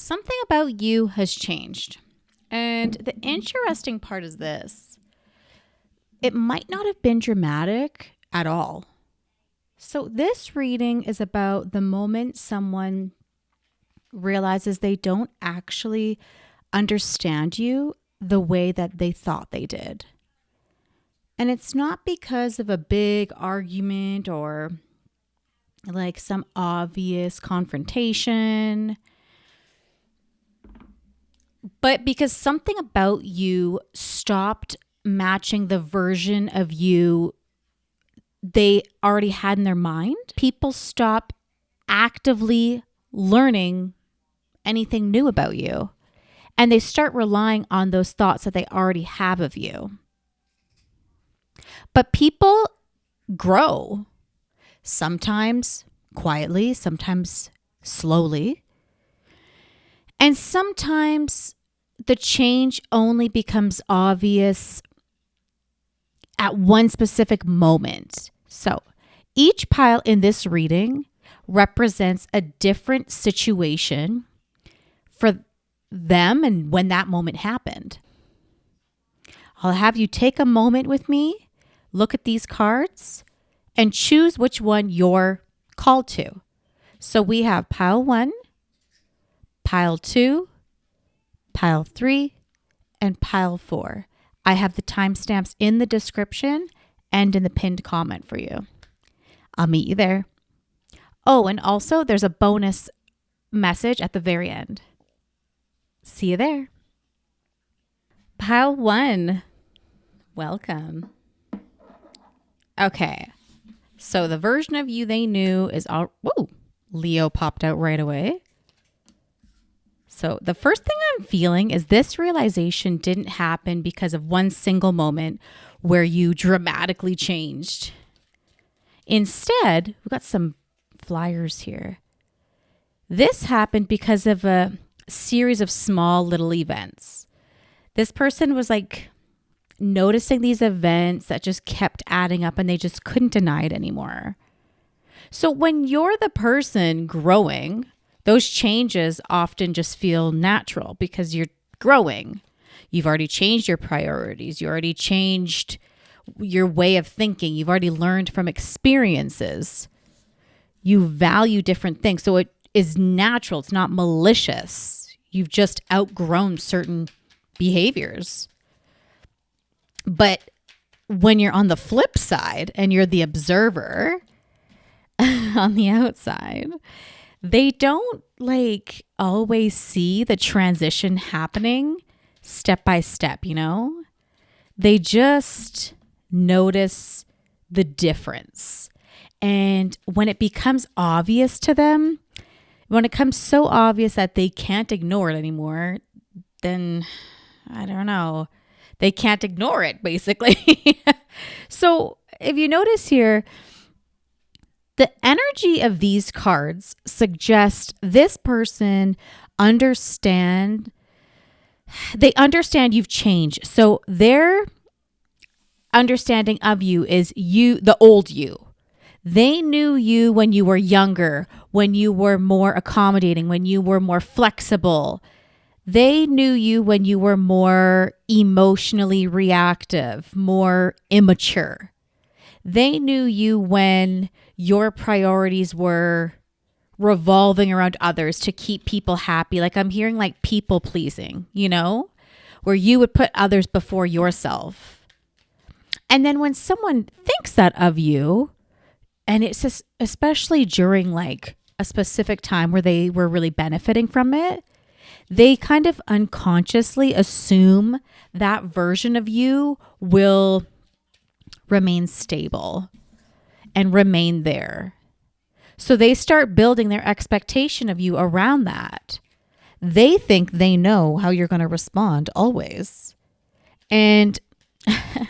Something about you has changed. And the interesting part is this. It might not have been dramatic at all. So this reading is about the moment someone realizes they don't actually understand you the way that they thought they did. And it's not because of a big argument or like some obvious confrontation, but because something about you stopped matching the version of you they already had in their mind. People stop actively learning anything new about you, and they start relying on those thoughts that they already have of you. But people grow, sometimes quietly, sometimes slowly, and sometimes the change only becomes obvious at one specific moment. So each pile in this reading represents a different situation for them and when that moment happened. I'll have you take a moment with me, look at these cards, and choose which one you're called to. So we have pile 1, pile 2, pile 3, and pile 4. I have the timestamps in the description and in the pinned comment for you. I'll meet you there. Oh, and also there's a bonus message at the very end. See you there. Pile 1. Welcome. Okay. So the version of you they knew is all... Whoa! Leo popped out right away. So the first thing I'm feeling is this realization didn't happen because of one single moment where you dramatically changed. Instead, we've got some flyers here. This happened because of a series of small little events. This person was like noticing these events that just kept adding up and they just couldn't deny it anymore. So when you're the person growing, those changes often just feel natural because you're growing. You've already changed your priorities. You already changed your way of thinking. You've already learned from experiences. You value different things. So it is natural. It's not malicious. You've just outgrown certain behaviors. But when you're on the flip side and you're the observer on the outside, they don't like always see the transition happening step by step, you know? They just notice the difference. And when it becomes obvious to them, when it becomes so obvious that they can't ignore it anymore, then I don't know. They can't ignore it, basically. So if you notice here, the energy of these cards suggests this person understand you've changed. So their understanding of you is you, the old you. They knew you when you were younger, when you were more accommodating, when you were more flexible. They knew you when you were more emotionally reactive, more immature. They knew you when your priorities were revolving around others to keep people happy. Like I'm hearing like people pleasing, you know, where you would put others before yourself. And then when someone thinks that of you, and it's just, especially during like a specific time where they were really benefiting from it, they kind of unconsciously assume that version of you will remain stable and remain there. So they start building their expectation of you around that. They think they know how you're going to respond always. And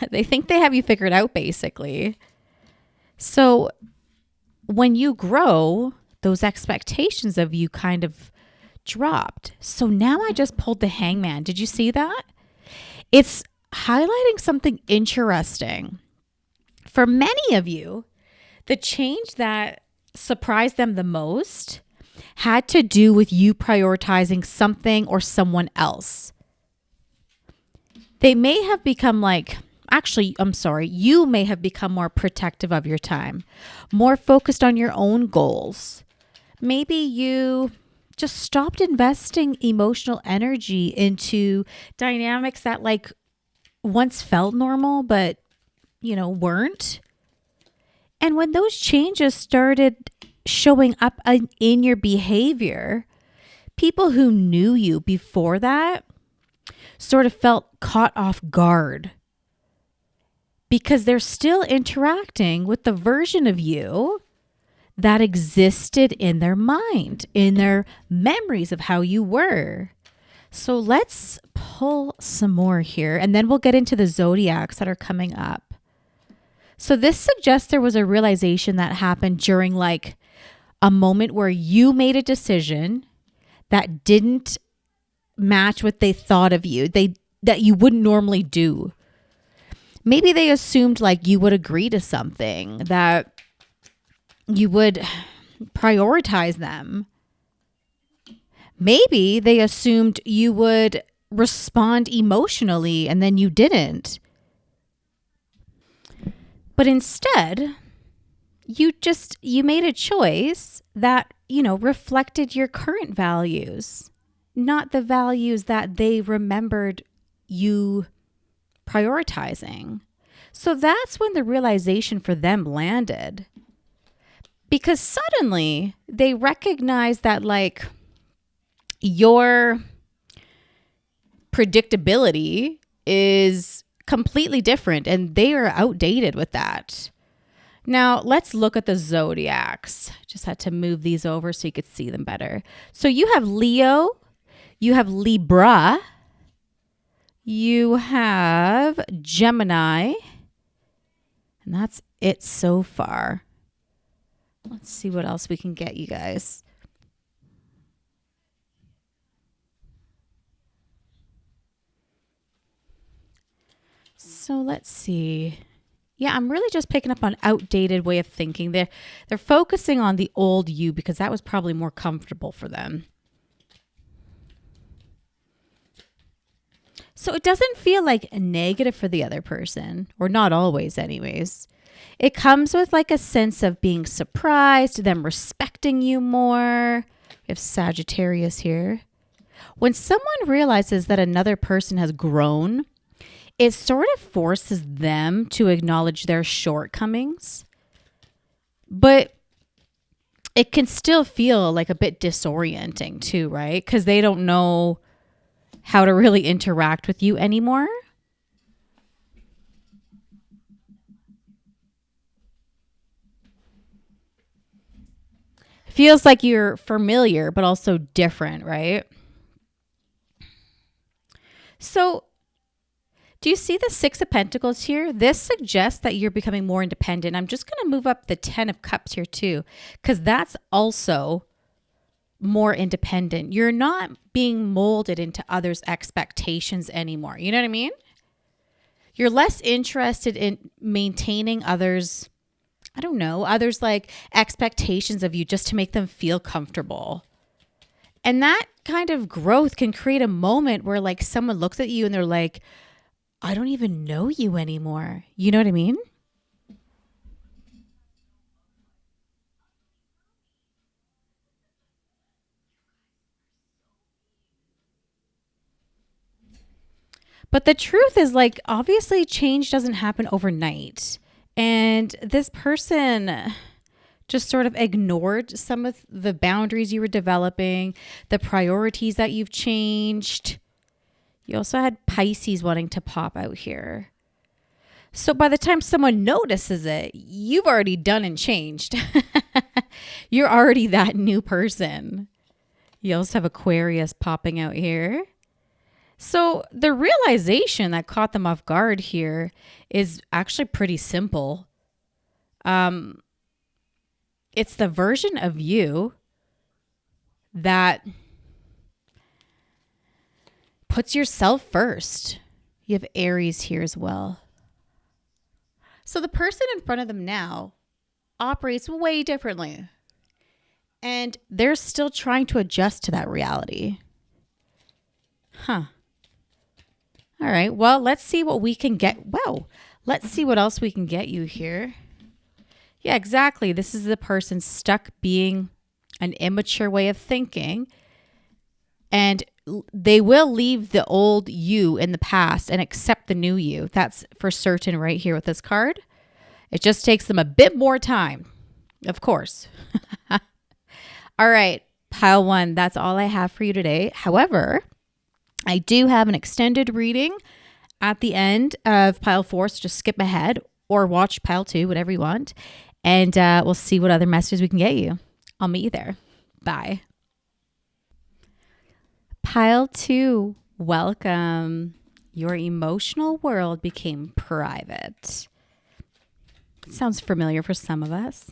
they think they have you figured out, basically. So when you grow, those expectations of you kind of dropped. So now I just pulled the Hangman. Did you see that? It's highlighting something interesting. For many of you, the change that surprised them the most had to do with you prioritizing something or someone else. They may have become you may have become more protective of your time, more focused on your own goals. Maybe you just stopped investing emotional energy into dynamics that once felt normal, but weren't. And when those changes started showing up in your behavior, people who knew you before that sort of felt caught off guard because they're still interacting with the version of you that existed in their mind, in their memories of how you were. So let's pull some more here, and then we'll get into the zodiacs that are coming up. So this suggests there was a realization that happened during a moment where you made a decision that didn't match what they thought of you, that you wouldn't normally do. Maybe they assumed you would agree to something, that you would prioritize them. Maybe they assumed you would respond emotionally and then you didn't. But instead, you made a choice that, reflected your current values, not the values that they remembered you prioritizing. So that's when the realization for them landed. Because suddenly they recognized that your predictability is completely different and they are outdated with that. Now let's look at the zodiacs. Just had to move these over so you could see them better. So you have Leo, you have Libra, you have Gemini, and that's it so far. Let's see what else we can get you guys. So let's see. Yeah, I'm really just picking up on outdated way of thinking. They're focusing on the old you because that was probably more comfortable for them. So it doesn't feel negative for the other person, or not always anyways. It comes with a sense of being surprised, them respecting you more. We have Sagittarius here. When someone realizes that another person has grown, it sort of forces them to acknowledge their shortcomings. But it can still feel a bit disorienting too, right? Because they don't know how to really interact with you anymore. Feels like you're familiar, but also different, right? So do you see the Six of Pentacles here? This suggests that you're becoming more independent. I'm just going to move up the 10 of Cups here too, because that's also more independent. You're not being molded into others' expectations anymore. You know what I mean? You're less interested in maintaining others' expectations of you just to make them feel comfortable. And that kind of growth can create a moment where someone looks at you and they're like, I don't even know you anymore. You know what I mean? But the truth is obviously change doesn't happen overnight. And this person just sort of ignored some of the boundaries you were developing, the priorities that you've changed. You also had Pisces wanting to pop out here. So by the time someone notices it, you've already done and changed. You're already that new person. You also have Aquarius popping out here. So the realization that caught them off guard here is actually pretty simple. It's the version of you that puts yourself first. You have Aries here as well. So the person in front of them now operates way differently. And they're still trying to adjust to that reality. Huh. All right. Well, let's see what we can get. Wow. Let's see what else we can get you here. Yeah, exactly. This is the person stuck being an immature way of thinking. And they will leave the old you in the past and accept the new you. That's for certain right here with this card. It just takes them a bit more time, of course. All right, pile 1, that's all I have for you today. However, I do have an extended reading at the end of pile 4, so just skip ahead or watch pile 2, whatever you want. And we'll see what other messages we can get you. I'll meet you there. Bye. Pile 2, welcome. Your emotional world became private. Sounds familiar for some of us.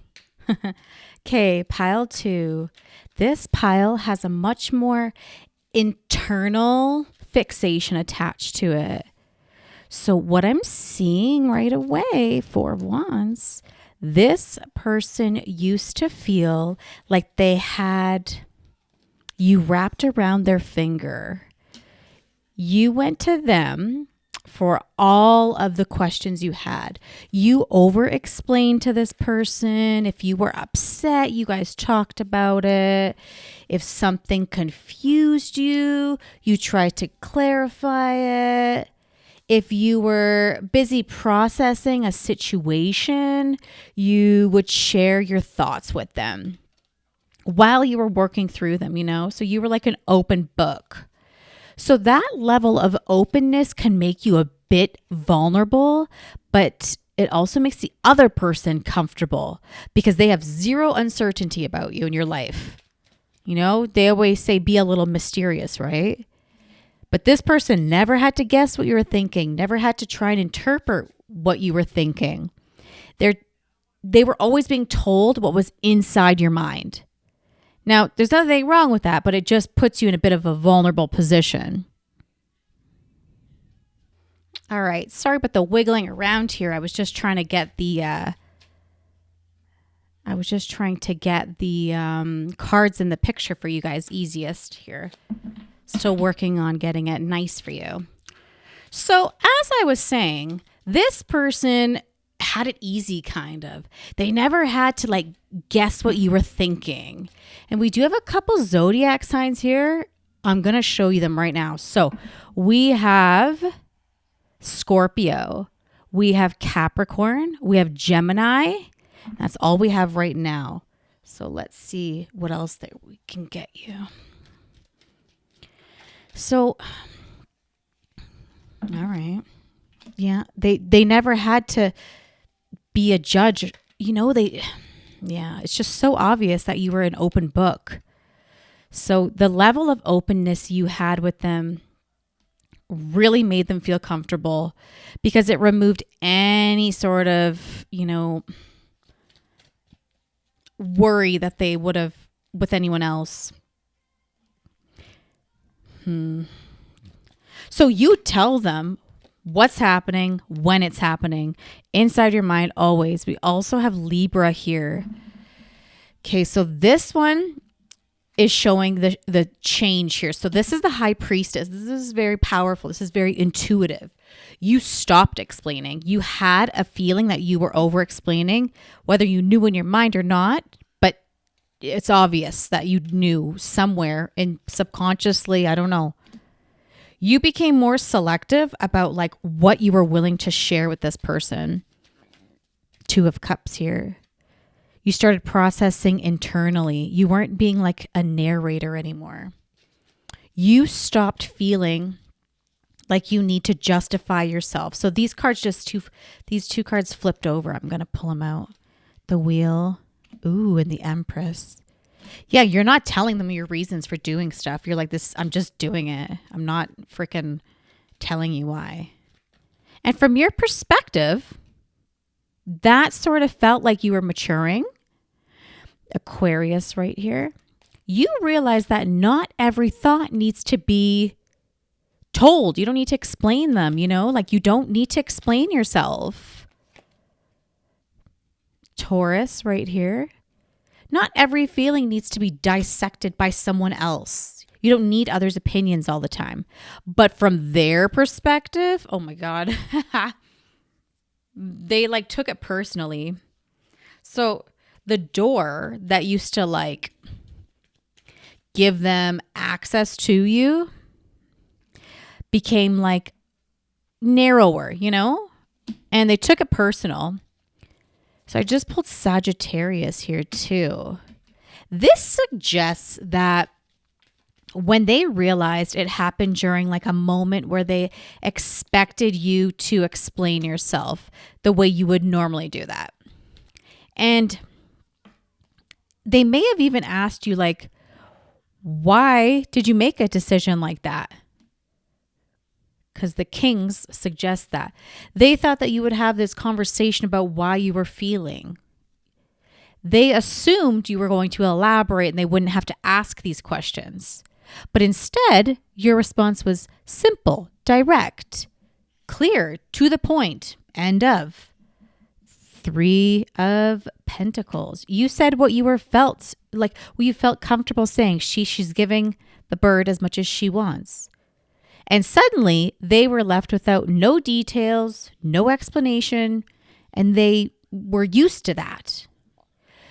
Okay, pile 2. This pile has a much more internal fixation attached to it. So what I'm seeing right away, 4 of Wands, this person used to feel like they had you wrapped around their finger. You went to them for all of the questions you had. You over-explained to this person. If you were upset, you guys talked about it. If something confused you, you tried to clarify it. If you were busy processing a situation, you would share your thoughts with them while you were working through them, you know? So you were like an open book. So that level of openness can make you a bit vulnerable, but it also makes the other person comfortable because they have zero uncertainty about you in your life. You know, they always say be a little mysterious, right? But this person never had to guess what you were thinking, never had to try and interpret what you were thinking. They were always being told what was inside your mind. Now, there's nothing wrong with that, but it just puts you in a bit of a vulnerable position. All right. Sorry about the wiggling around here. I was just trying to get the cards in the picture for you guys easiest here. Still working on getting it nice for you. So, as I was saying, this person had it easy, kind of. They never had to like guess what you were thinking. And we do have a couple zodiac signs here. I'm going to show you them right now. So we have Scorpio, we have Capricorn, we have Gemini. That's all we have right now. So let's see what else that we can get you. So, all right. Yeah, they never had to be a judge. You know, it's just so obvious that you were an open book. So the level of openness you had with them really made them feel comfortable because it removed any sort of, you know, worry that they would have with anyone else. So you tell them what's happening, when it's happening, inside your mind always. We also have Libra here. Okay, so this one is showing the change here. So this is the High Priestess. This is very powerful. This is very intuitive. You stopped explaining. You had a feeling that you were over-explaining, whether you knew in your mind or not, but it's obvious that you knew somewhere and subconsciously, I don't know. You became more selective about like what you were willing to share with this person. 2 of Cups here. You started processing internally. You weren't being like a narrator anymore. You stopped feeling like you need to justify yourself. So these cards these 2 cards flipped over. I'm going to pull them out. The Wheel, and the Empress. Yeah, you're not telling them your reasons for doing stuff. You're like, I'm just doing it. I'm not freaking telling you why. And from your perspective, that sort of felt like you were maturing. Aquarius right here. You realize that not every thought needs to be told. You don't need to explain them, you know? Like you don't need to explain yourself. Taurus right here. Not every feeling needs to be dissected by someone else. You don't need others' opinions all the time. But from their perspective, oh my God, they like took it personally. So the door that used to like give them access to you became like narrower, you know? And they took it personal. So I just pulled Sagittarius here too. This suggests that when they realized it happened during like a moment where they expected you to explain yourself the way you would normally do that. And they may have even asked you like, why did you make a decision like that? Because the kings suggest that. They thought that you would have this conversation about why you were feeling. They assumed you were going to elaborate and they wouldn't have to ask these questions. But instead, your response was simple, direct, clear, to the point, end of. 3 of Pentacles. You said what you felt comfortable saying. She's giving the bird as much as she wants. And suddenly they were left without no details, no explanation, and they were used to that.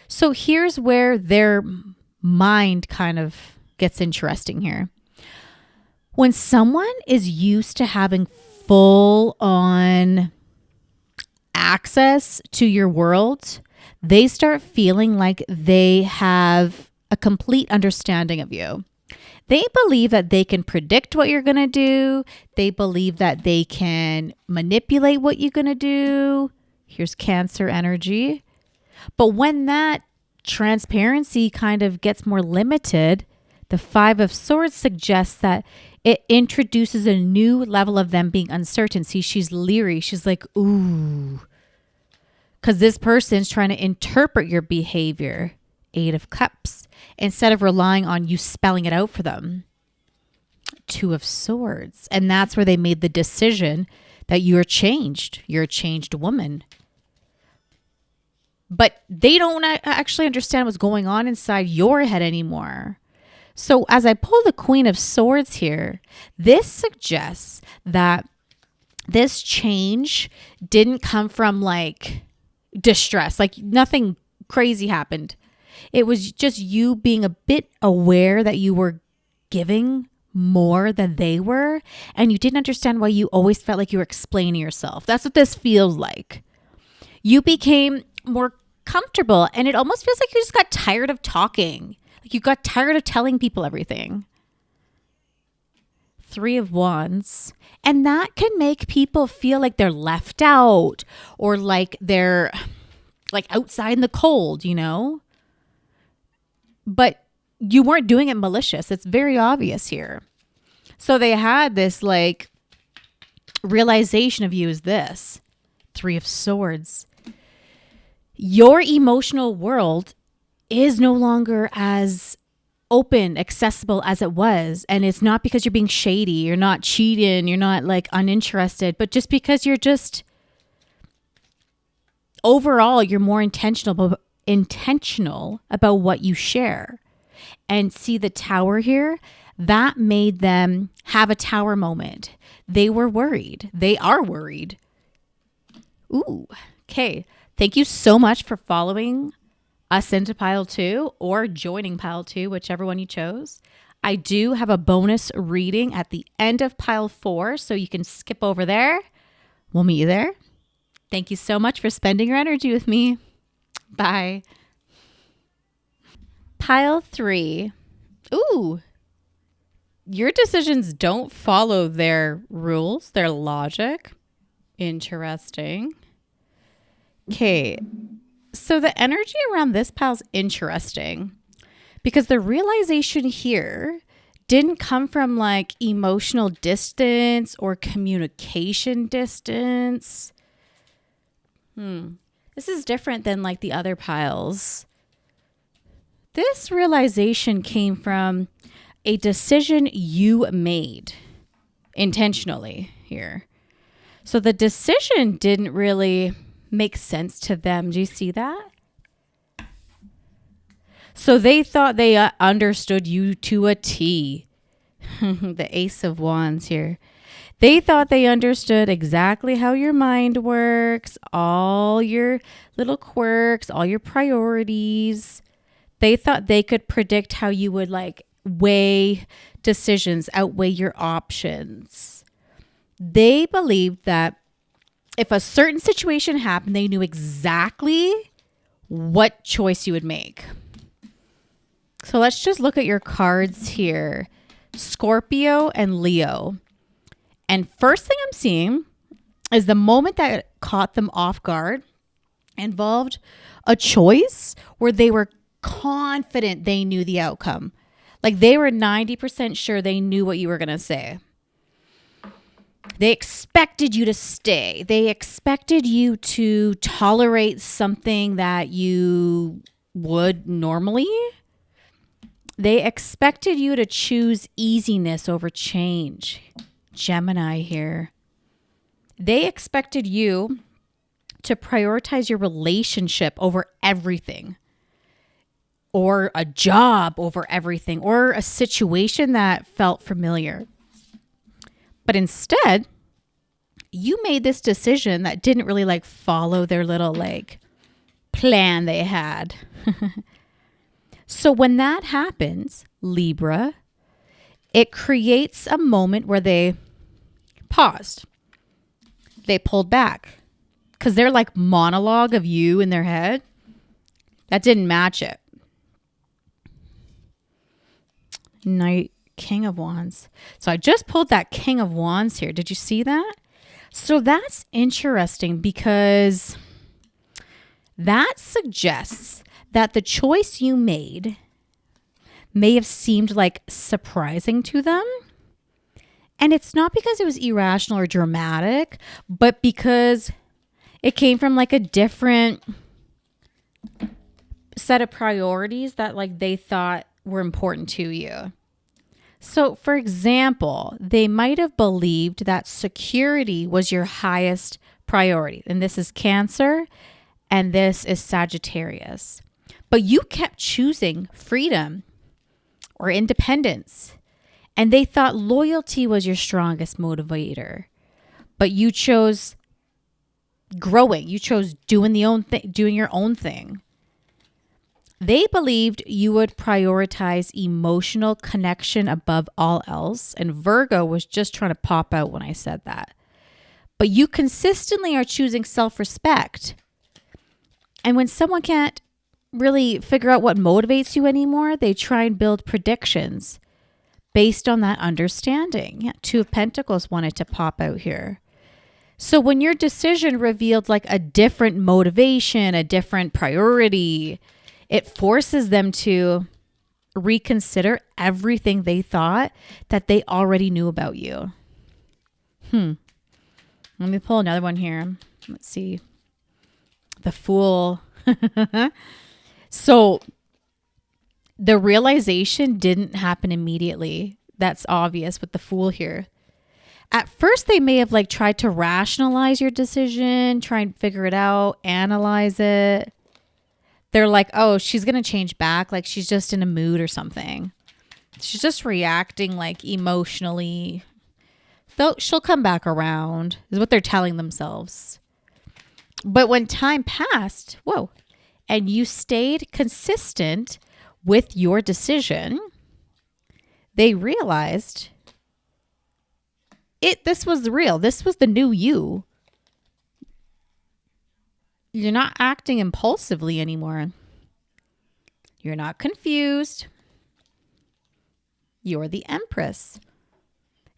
So here's where their mind kind of gets interesting here. When someone is used to having full on access to your world, they start feeling like they have a complete understanding of you. They believe that they can predict what you're going to do. They believe that they can manipulate what you're going to do. Here's Cancer energy. But when that transparency kind of gets more limited, the 5 of Swords suggests that it introduces a new level of them being uncertain. See, she's leery. She's like, ooh. Because this person's trying to interpret your behavior. 8 of Cups. Instead of relying on you spelling it out for them. 2 of Swords. And that's where they made the decision that you're changed. You're a changed woman. But they don't actually understand what's going on inside your head anymore. So as I pull the Queen of Swords here, this suggests that this change didn't come from like distress, like nothing crazy happened. It was just you being a bit aware that you were giving more than they were, and you didn't understand why you always felt like you were explaining yourself. That's what this feels like. You became more comfortable, and it almost feels like you just got tired of talking. Like you got tired of telling people everything. 3 of Wands. And that can make people feel like they're left out or like they're like outside in the cold, you know? But you weren't doing it malicious. It's very obvious here. So they had this like realization of you as this. 3 of Swords. Your emotional world is no longer as open, accessible as it was. And it's not because you're being shady, you're not cheating, you're not like uninterested, but just because you're just overall, you're more intentional about what you share. And see the Tower here, that made them have a Tower moment. They were worried. They are worried. Ooh, okay. Thank you so much for following us into pile 2 or joining pile 2, whichever one you chose. I do have a bonus reading at the end of pile 4, so you can skip over there. We'll meet you there. Thank you so much for spending your energy with me. Bye. Pile 3. Ooh. Your decisions don't follow their rules, their logic. Interesting. Okay. So the energy around this pile is interesting because the realization here didn't come from like emotional distance or communication distance. This is different than like the other piles. This realization came from a decision you made intentionally here. So the decision didn't really make sense to them. Do you see that? So they thought they understood you to a T. The Ace of Wands here. They thought they understood exactly how your mind works, all your little quirks, all your priorities. They thought they could predict how you would like weigh decisions, outweigh your options. They believed that if a certain situation happened, they knew exactly what choice you would make. So let's just look at your cards here. Scorpio and Leo. And first thing I'm seeing is the moment that caught them off guard involved a choice where they were confident they knew the outcome. Like they were 90% sure they knew what you were going to say. They expected you to stay. They expected you to tolerate something that you would normally. They expected you to choose easiness over change. Gemini here. They expected you to prioritize your relationship over everything, or a job over everything, or a situation that felt familiar. But instead, you made this decision that didn't really like follow their little like plan they had. So when that happens, Libra, it creates a moment where they paused. They pulled back because they're like monologue of you in their head. That didn't match it. Knight, King of Wands. So I just pulled that King of Wands here. Did you see that? So that's interesting because that suggests that the choice you made may have seemed like surprising to them. And it's not because it was irrational or dramatic, but because it came from like a different set of priorities that like they thought were important to you. So for example, they might have believed that security was your highest priority. And this is Cancer and this is Sagittarius. But you kept choosing freedom or independence. And they thought loyalty was your strongest motivator. But you chose growing. You chose doing your own thing. They believed you would prioritize emotional connection above all else. And Virgo was just trying to pop out when I said that. But you consistently are choosing self-respect. And when someone can't really figure out what motivates you anymore, they try and build predictions based on that understanding. Yeah, Two of Pentacles wanted to pop out here. So when your decision revealed like a different motivation, a different priority, it forces them to reconsider everything they thought that they already knew about you. Let me pull another one here. Let's see. The Fool. So the realization didn't happen immediately. That's obvious with the Fool here. At first, they may have like tried to rationalize your decision, try and figure it out, analyze it. They're like, oh, she's going to change back. Like she's just in a mood or something. She's just reacting like emotionally. She'll come back around is what they're telling themselves. But when time passed, and you stayed consistent with your decision, they realized this was real. This was the new you. You're not acting impulsively anymore. You're not confused. You're the Empress.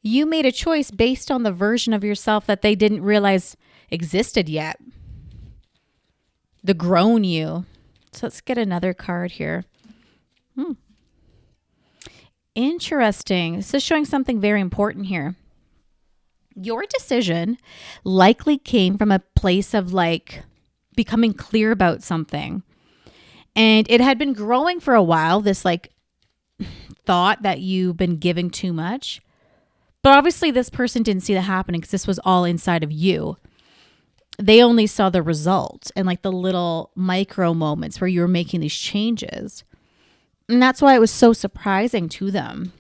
You made a choice based on the version of yourself that they didn't realize existed yet. The grown you. So let's get another card here. Interesting. This is showing something very important here. Your decision likely came from a place of like becoming clear about something. And it had been growing for a while, this like thought that you've been giving too much. But obviously this person didn't see that happening because this was all inside of you. They only saw the result and like the little micro moments where you were making these changes. And that's why it was so surprising to them.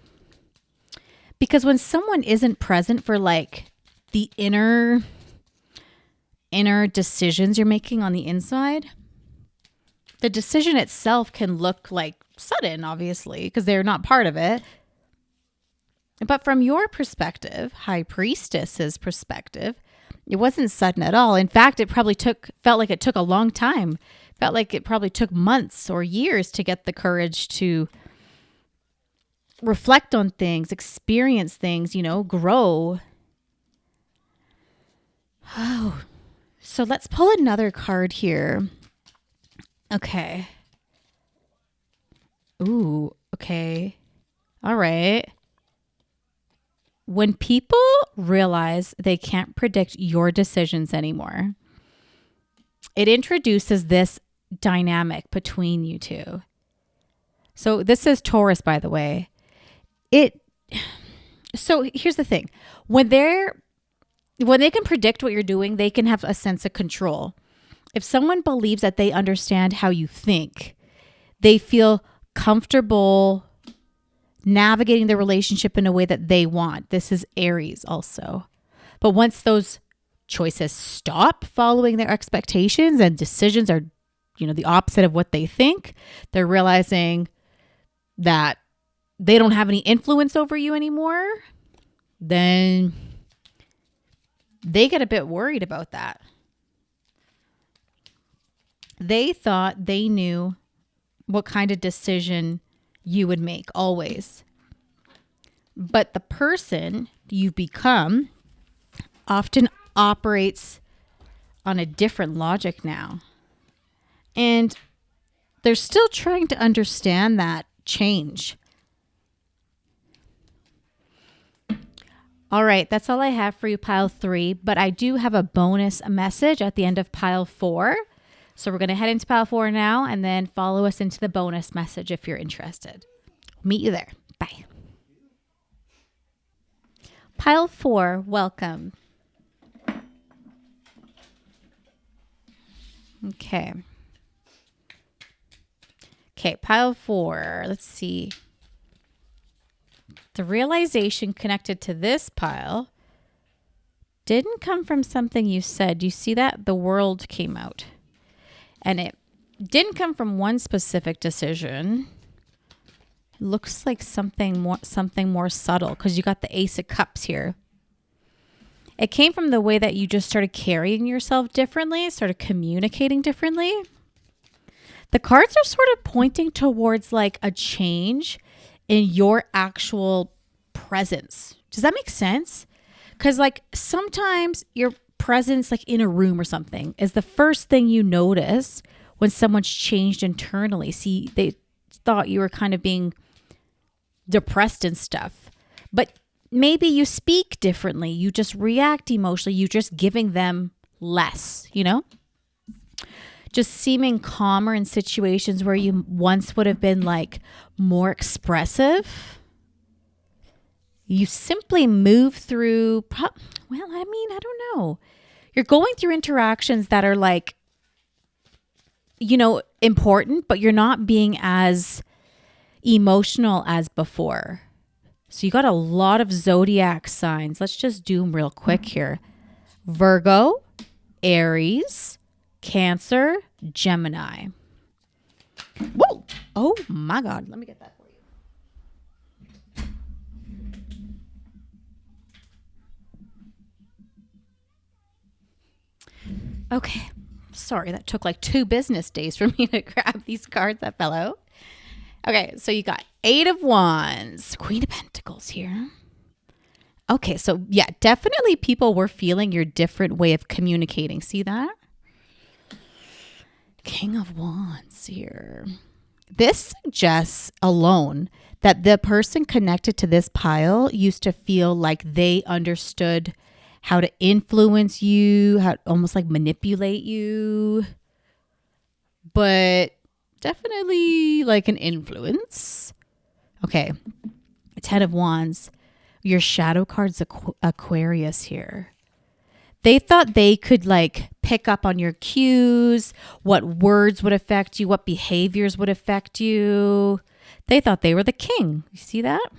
Because when someone isn't present for like the inner decisions you're making on the inside, the decision itself can look like sudden, obviously, because they're not part of it. But from your perspective, High Priestess's perspective, it wasn't sudden at all. In fact, it probably felt like it took a long time. Felt like it probably took months or years to get the courage to reflect on things, experience things, grow. Oh, so let's pull another card here. Okay. Ooh, okay. All right. When people realize they can't predict your decisions anymore, it introduces this dynamic between you two. So this is Taurus, by the way. So here's the thing. When they can predict what you're doing, they can have a sense of control. If someone believes that they understand how you think, they feel comfortable navigating the relationship in a way that they want. This is Aries also. But once those choices stop following their expectations and decisions are, the opposite of what they think, they're realizing that they don't have any influence over you anymore, then they get a bit worried about that. They thought they knew what kind of decision you would make always. But the person you become often operates on a different logic now. And they're still trying to understand that change. All right, that's all I have for you, pile 3. But I do have a bonus message at the end of pile 4. So we're going to head into pile 4 now and then follow us into the bonus message if you're interested. Meet you there. Bye. Pile 4, welcome. Okay. Okay, pile 4. Let's see. The realization connected to this pile didn't come from something you said. You see that? The world came out. And it didn't come from one specific decision. It looks like something more subtle because you got the Ace of Cups here. It came from the way that you just started carrying yourself differently, started communicating differently. The cards are sort of pointing towards like a change in your actual presence. Does that make sense? Because like sometimes your presence like in a room or something is the first thing you notice when someone's changed internally. See, they thought you were kind of being depressed and stuff, but maybe you speak differently. You just react emotionally. You're just giving them less, just seeming calmer in situations where you once would have been like more expressive. You simply move through, I don't know. You're going through interactions that are like, important, but you're not being as emotional as before. So you got a lot of zodiac signs. Let's just do them real quick here. Virgo, Aries, Cancer, Gemini. Whoa! Oh my God. Let me get that for you. Okay. Sorry, that took like 2 business days for me to grab these cards that fell out. Okay, so you got 8 of Wands, Queen of Pentacles here. Okay, so yeah, definitely people were feeling your different way of communicating. See that? King of Wands here. This suggests alone that the person connected to this pile used to feel like they understood how to influence you, how to almost like manipulate you, but definitely like an influence. Okay, 10 of Wands. Your shadow card's Aquarius here. They thought they could like pick up on your cues, what words would affect you, what behaviors would affect you. They thought they were the king. You see that?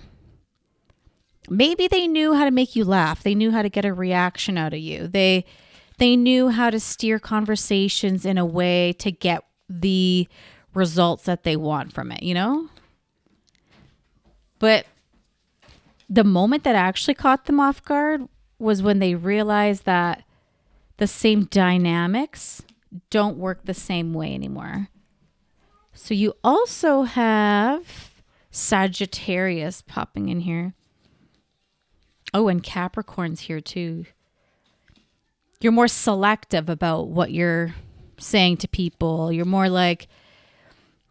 Maybe they knew how to make you laugh. They knew how to get a reaction out of you. They knew how to steer conversations in a way to get the results that they want from it, you know? But the moment that actually caught them off guard was when they realized that the same dynamics don't work the same way anymore. So you also have Sagittarius popping in here. Oh, and Capricorn's here too. You're more selective about what you're saying to people. You're more like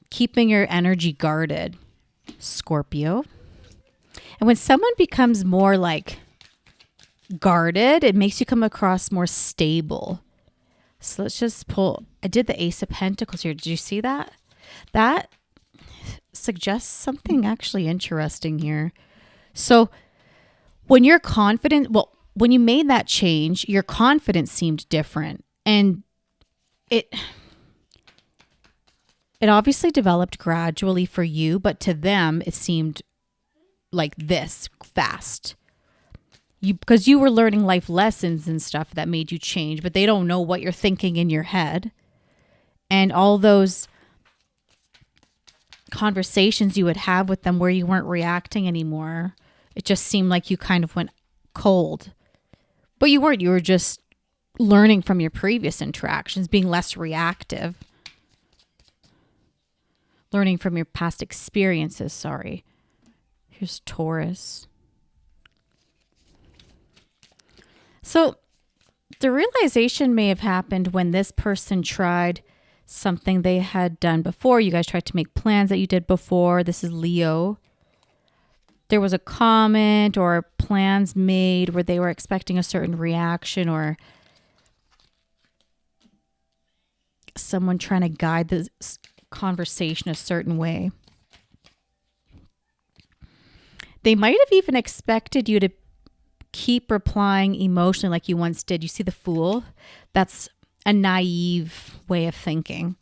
keeping your energy guarded. Scorpio. And when someone becomes more like guarded, it makes you come across more stable. So let's just pull. I did the Ace of Pentacles here. Did you see that? That suggests something actually interesting here. So when you're confident, well, when you made that change, your confidence seemed different. And it obviously developed gradually for you, but to them, it seemed like this fast. Because you were learning life lessons and stuff that made you change, but they don't know what you're thinking in your head. And all those conversations you would have with them where you weren't reacting anymore, it just seemed like you kind of went cold. But you weren't. You were just learning from your previous interactions, being less reactive. Learning from your past experiences, sorry. Here's Taurus. So the realization may have happened when this person tried something they had done before. You guys tried to make plans that you did before. This is Leo. There was a comment or plans made where they were expecting a certain reaction, or someone trying to guide this conversation a certain way. They might have even expected you to keep replying emotionally like you once did. You see the Fool? That's a naive way of thinking.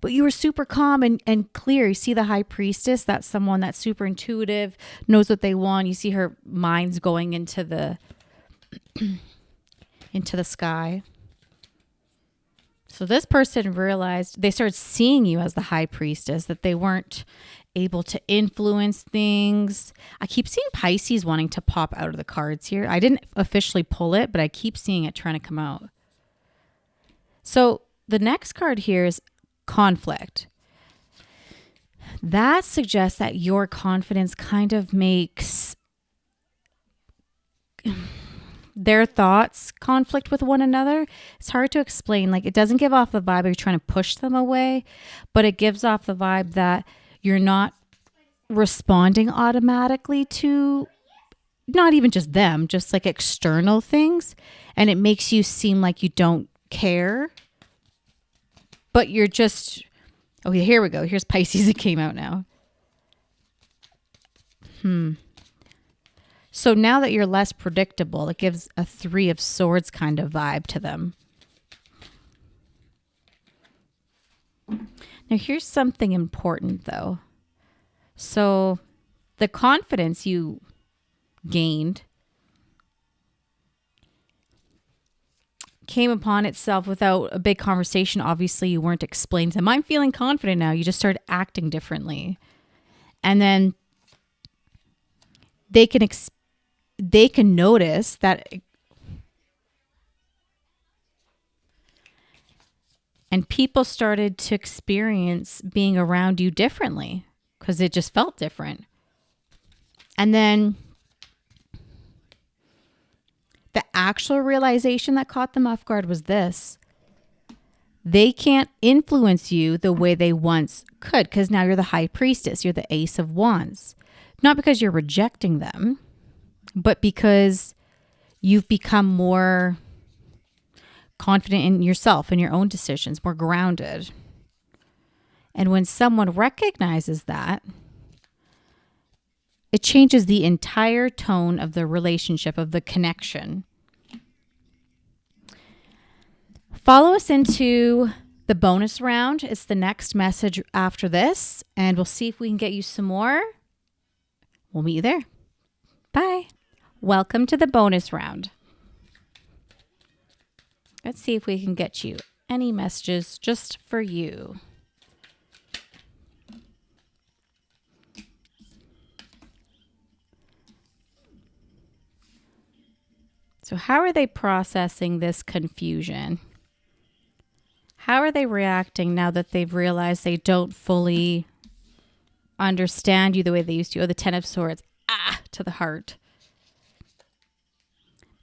But you were super calm and clear. You see the High Priestess? That's someone that's super intuitive, knows what they want. You see her mind's going into the into the sky. So this person realized, they started seeing you as the High Priestess, that they weren't able to influence things. I keep seeing Pisces wanting to pop out of the cards here. I didn't officially pull it, but I keep seeing it trying to come out. So the next card here is conflict. That suggests that your confidence kind of makes their thoughts conflict with one another. It's hard to explain. Like, it doesn't give off the vibe you're trying to push them away, but it gives off the vibe that you're not responding automatically to not even just them, just like external things. And it makes you seem like you don't care, but you're just, oh yeah, here we go. Here's Pisces. It came out now. So now that you're less predictable, it gives a Three of Swords kind of vibe to them. Now here's something important though. So the confidence you gained came upon itself without a big conversation. Obviously you weren't explaining to them, I'm feeling confident now. You just started acting differently. And then they can notice that, and people started to experience being around you differently because it just felt different. And then the actual realization that caught them off guard was this: they can't influence you the way they once could, because now you're the High Priestess, you're the Ace of Wands. Not because you're rejecting them, but because you've become more confident in yourself and your own decisions, more grounded. And when someone recognizes that, it changes the entire tone of the relationship, of the connection. Follow us into The bonus round is the next message after this, and we'll see if we can get you some more. We'll meet you there. Bye. Welcome to the bonus round. Let's see if we can get you any messages just for you. So how are they processing this confusion? How are they reacting now that they've realized they don't fully understand you the way they used to? Oh, the Ten of Swords, to the heart.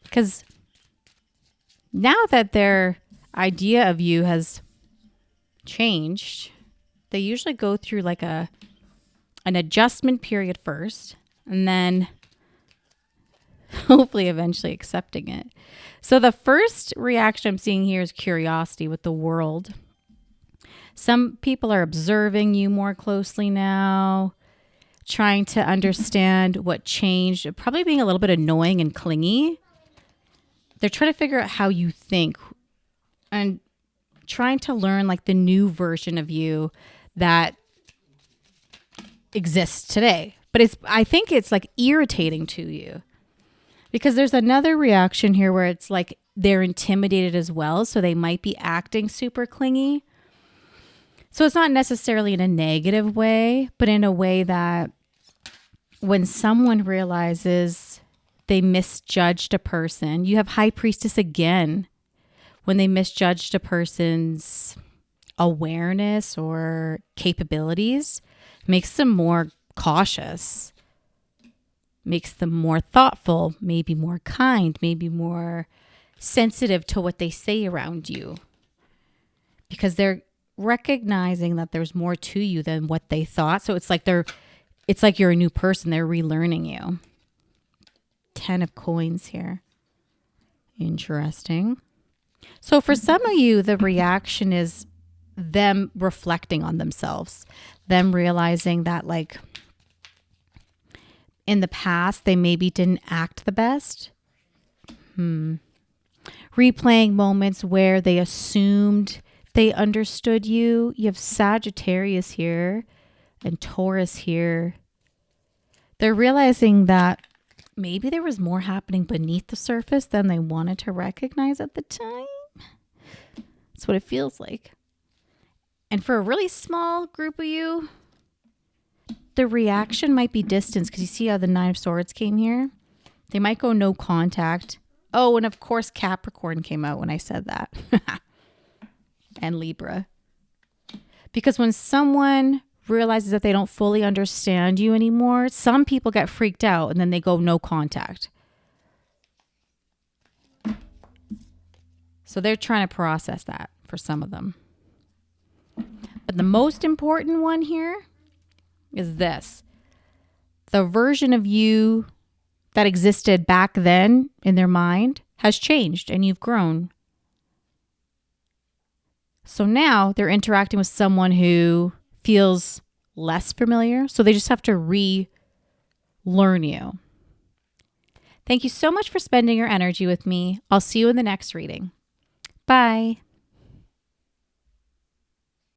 Because now that their idea of you has changed, they usually go through like an adjustment period first, and then hopefully eventually accepting it. So the first reaction I'm seeing here is curiosity with the world. Some people are observing you more closely now, trying to understand what changed, probably being a little bit annoying and clingy. They're trying to figure out how you think and trying to learn like the new version of you that exists today. But I think it's like irritating to you. Because there's another reaction here where it's like they're intimidated as well. So they might be acting super clingy. So it's not necessarily in a negative way, but in a way that when someone realizes they misjudged a person, you have High Priestess again. When they misjudged a person's awareness or capabilities, makes them more cautious. Makes them more thoughtful, maybe more kind, maybe more sensitive to what they say around you. Because they're recognizing that there's more to you than what they thought. So it's like you're a new person. They're relearning you. 10 of coins here. Interesting. So for some of you, the reaction is them reflecting on themselves. Them realizing that like, in the past, they maybe didn't act the best. Replaying moments where they assumed they understood you. You have Sagittarius here and Taurus here. They're realizing that maybe there was more happening beneath the surface than they wanted to recognize at the time. That's what it feels like. And for a really small group of you, the reaction might be distance, because you see how the Nine of Swords came here? They might go no contact. Oh, and of course Capricorn came out when I said that. And Libra. Because when someone realizes that they don't fully understand you anymore, some people get freaked out and then they go no contact. So they're trying to process that for some of them. But the most important one here is this. The version of you that existed back then in their mind has changed and you've grown. So now they're interacting with someone who feels less familiar. So they just have to relearn you. Thank you so much for spending your energy with me. I'll see you in the next reading. Bye.